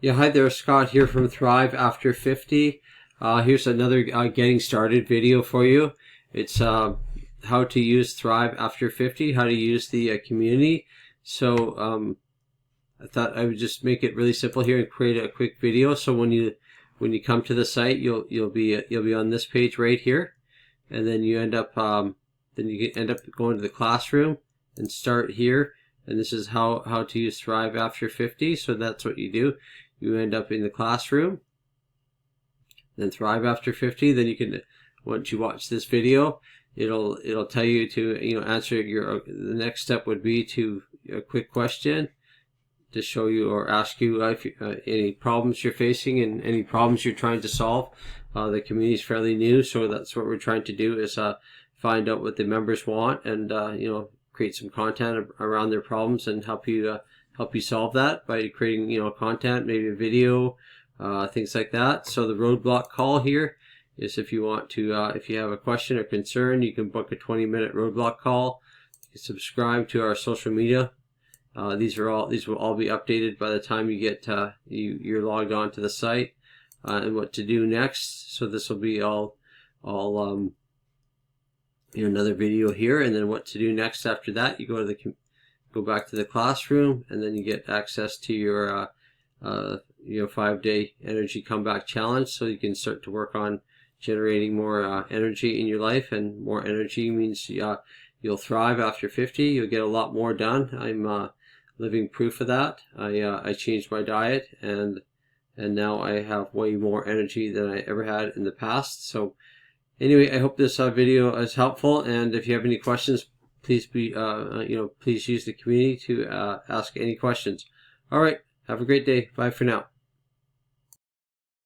Yeah, hi there, Scott here from Thrive After 50. Here's another getting started video for you. It's how to use Thrive After 50, how to use the community. So I thought I would just make it really simple here and create a quick video. So when you come to the site, you'll be on this page right here, and then you end up going to the classroom and start here. And this is how to use Thrive After 50. So that's what you do. You end up in the classroom, then Thrive After 50. Then you can, once you watch this video, it'll tell you to answer the next step would be to a quick question to show you or ask you if any problems you're facing and any problems you're trying to solve. The community is fairly new, so that's what we're trying to do is find out what the members want and create some content around their problems and help you solve that by creating content, maybe a video, things like that. So the roadblock call here is if you want to if you have a question or concern, you can book a 20-minute roadblock call. You can subscribe to our social media. These will all be updated by the time you get you're logged on to the site, and what to do next. So this will be all another video here, and then what to do next after that. You go back to the classroom, and then you get access to your 5-day energy comeback challenge, so you can start to work on generating more energy in your life. And more energy means you'll thrive after 50. You'll get a lot more done. I'm living proof of that. I changed my diet, and now I have way more energy than I ever had in the past. So anyway, I hope this video is helpful, and if you have any questions, please please use the community to ask any questions. All right, have a great day. Bye for now.